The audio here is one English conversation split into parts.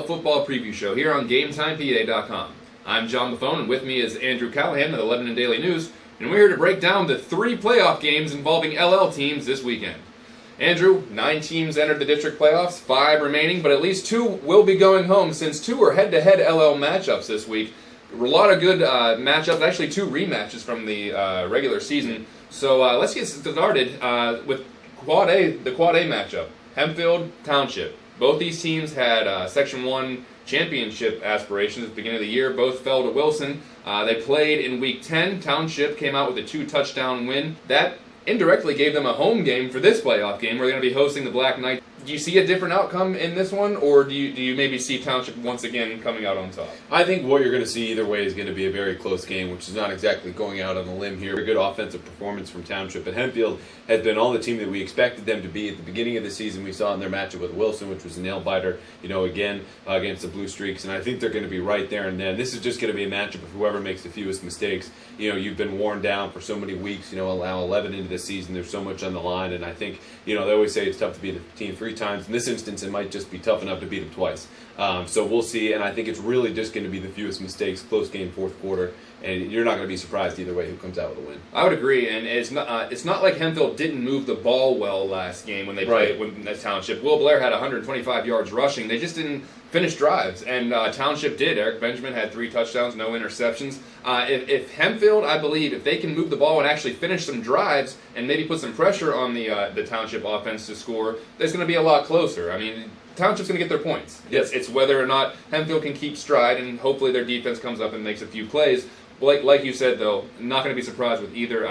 football preview show here on GameTimePA.com. I'm John Buffone, and with me is Andrew Callahan of the Lebanon Daily News, and we're here to break down the 3 playoff games involving LL teams this weekend. Andrew, 9 teams entered the district playoffs, 5 remaining, but at least 2 will be going home since 2 are head-to-head LL matchups this week. A lot of good matchups, actually 2 rematches from the regular season. So let's get started with the Quad A matchup. Hempfield, Township. Both these teams had Section 1 championship aspirations at the beginning of the year. Both fell to Wilson. They played in Week 10. Township came out with a 2-touchdown win. That indirectly gave them a home game for this playoff game. We're going to be hosting the Black Knights. Do you see a different outcome in this one, or do you maybe see Township once again coming out on top? I think what you're going to see either way is going to be a very close game, which is not exactly going out on a limb here. A good offensive performance from Township, but Hempfield has been all the team that we expected them to be at the beginning of the season. We saw in their matchup with Wilson, which was a nail-biter, again, against the Blue Streaks, and I think they're going to be right there and then. This is just going to be a matchup of whoever makes the fewest mistakes. You've been worn down for so many weeks, allow 11 into the season. There's so much on the line, and I think, they always say it's tough to beat a team 3 times. In this instance, it might just be tough enough to beat them twice. So we'll see, and I think it's really just going to be the fewest mistakes, close game, fourth quarter, and you're not going to be surprised either way who comes out with a win. I would agree, and it's not like Hempfield didn't move the ball well last game when they played with the Township. Will Blair had 125 yards rushing. They just didn't finish drives, and Township did. Eric Benjamin had 3 touchdowns, no interceptions. If Hempfield, I believe, if they can move the ball and actually finish some drives and maybe put some pressure on the Township offense to score, it's going to be a lot closer. I mean, Township's going to get their points. Yes. It's whether or not Hempfield can keep stride, and hopefully their defense comes up and makes a few plays. Like you said, though, not going to be surprised with either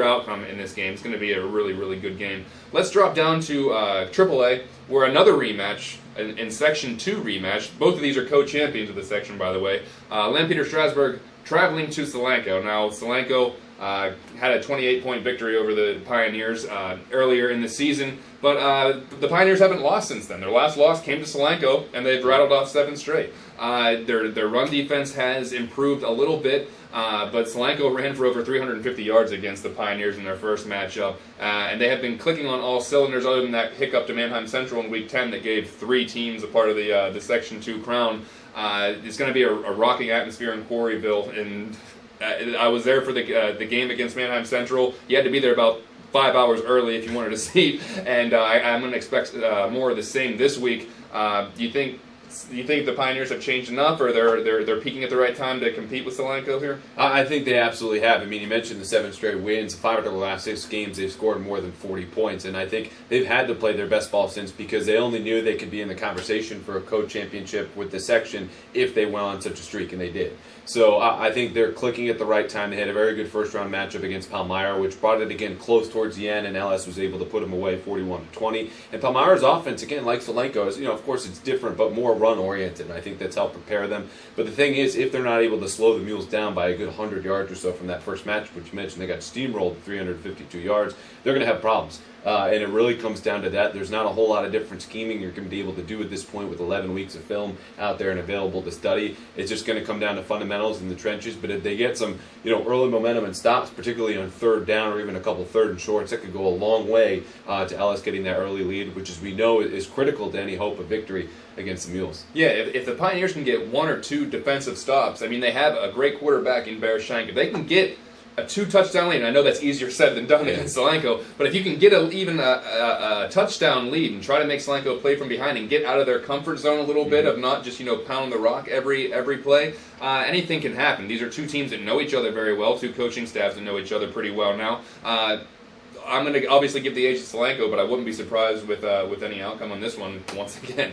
outcome in this game. It's going to be a really, really good game. Let's drop down to AAA, where another rematch, in Section 2 rematch. Both of these are co-champions of the section, by the way. Lampeter-Strasburg traveling to Solanco. Now, Solanco had a 28-point victory over the Pioneers earlier in the season, but the Pioneers haven't lost since then. Their last loss came to Solanco, and they've rattled off 7 straight. Their run defense has improved a little bit, but Solanco ran for over 350 yards against the Pioneers in their first matchup, and they have been clicking on all cylinders other than that hiccup to Manheim Central in Week 10 that gave 3 teams a part of the Section 2 crown. It's going to be a rocking atmosphere in Quarryville, and I was there for the game against Manheim Central. You had to be there about 5 hours early if you wanted a seat, and I'm going to expect more of the same this week. Do you think the Pioneers have changed enough, or they're peaking at the right time to compete with Solanco here? I think they absolutely have. I mean, you mentioned the 7 straight wins. 5 of their last 6 games, they've scored more than 40 points, and I think they've had to play their best ball since, because they only knew they could be in the conversation for a co-championship with the section if they went on such a streak, and they did. So I think they're clicking at the right time. They had a very good first-round matchup against Palmyra, which brought it again close towards the end, and LS was able to put them away 41-20. And Palmyra's offense, again, like Solanco's, of course it's different, but more run-oriented, and I think that's helped prepare them. But the thing is, if they're not able to slow the Mules down by a good 100 yards or so from that first match, which you mentioned they got steamrolled 352 yards, they're going to have problems. And it really comes down to that. There's not a whole lot of different scheming you're going to be able to do at this point with 11 weeks of film out there and available to study. It's just going to come down to fundamentals in the trenches. But if they get some, early momentum and stops, particularly on 3rd down or even a couple 3rd and shorts, that could go a long way to Ellis getting that early lead, which, as we know, is critical to any hope of victory against the Mules. Yeah, if the Pioneers can get 1 or 2 defensive stops, I mean, they have a great quarterback in Bear Shank. If they can get a 2-touchdown lead, and I know that's easier said than done against Solanco, but if you can get even a touchdown lead and try to make Solanco play from behind and get out of their comfort zone a little bit of not just pounding the rock every play, anything can happen. These are 2 teams that know each other very well, 2 coaching staffs that know each other pretty well now. I'm going to obviously give the edge to Solanco, but I wouldn't be surprised with any outcome on this one once again.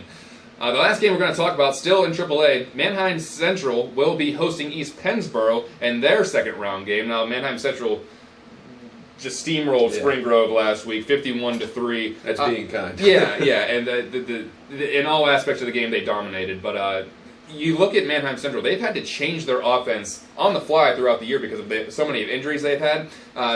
The last game we're going to talk about, still in AAA, Manheim Central will be hosting East Pennsboro in their second-round game. Now, Manheim Central just steamrolled Spring Grove last week, 51-3. That's being kind. Yeah, and in all aspects of the game, they dominated. But you look at Manheim Central, they've had to change their offense on the fly throughout the year because of so many injuries they've had.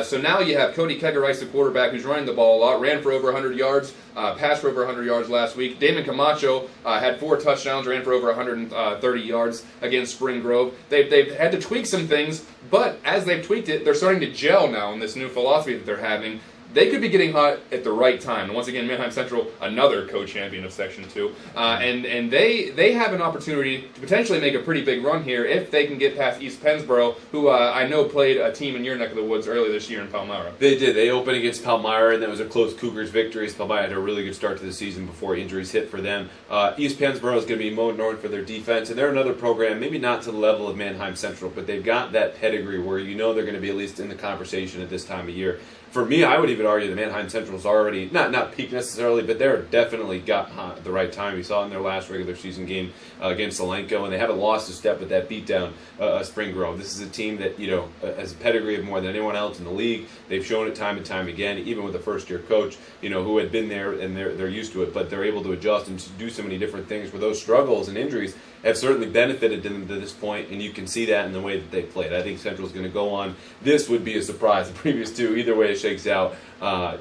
So now you have Cody Kegerice, the quarterback, who's running the ball a lot, ran for over 100 yards, passed for over 100 yards last week. Damon Camacho had 4 touchdowns, ran for over 130 yards against Spring Grove. They've had to tweak some things, but as they've tweaked it, they're starting to gel now in this new philosophy that they're having. they could be getting hot at the right time. And once again, Manheim Central, another co-champion of Section 2. And they have an opportunity to potentially make a pretty big run here if they can get past East Pennsboro, who I know played a team in your neck of the woods earlier this year in Palmyra. They did. They opened against Palmyra, and that was a close Cougars victory. Palmyra had a really good start to the season before injuries hit for them. East Pennsboro is going to be known for their defense, and they're another program, maybe not to the level of Manheim Central, but they've got that pedigree where you know they're going to be at least in the conversation at this time of year. For me, I would even argue that Manheim Central's already, not peaked necessarily, but they're definitely got hot at the right time. We saw in their last regular season game against Solanco, and they haven't lost a step with that beatdown Spring Grove. This is a team that, has a pedigree of more than anyone else in the league. They've shown it time and time again, even with a first-year coach, who had been there, and they're used to it, but they're able to adjust and do so many different things where those struggles and injuries have certainly benefited them to this point, and you can see that in the way that they played. I think Central's going to go on. This would be a surprise. The previous two, either way it shakes out,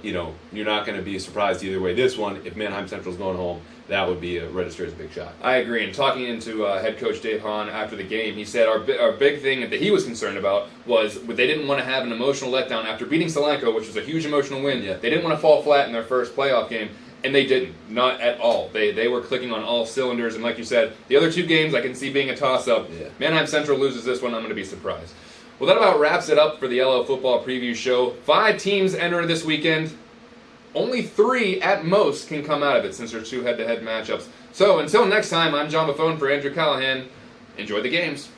you're not going to be surprised either way. This one, if Manheim Central's going home, that would be registered as a big shot. I agree. And talking into head coach Dave Hahn after the game, he said our big thing that he was concerned about was they didn't want to have an emotional letdown after beating Solanco, which was a huge emotional win. Yeah. They didn't want to fall flat in their first playoff game. And they didn't. Not at all. They were clicking on all cylinders. And like you said, the other two games I can see being a toss-up. Yeah. Manheim Central loses this one, I'm going to be surprised. Well, that about wraps it up for the LO Football Preview Show. 5 teams enter this weekend. Only 3 at most can come out of it since there's 2 head-to-head matchups. So until next time, I'm John Buffone for Andrew Callahan. Enjoy the games.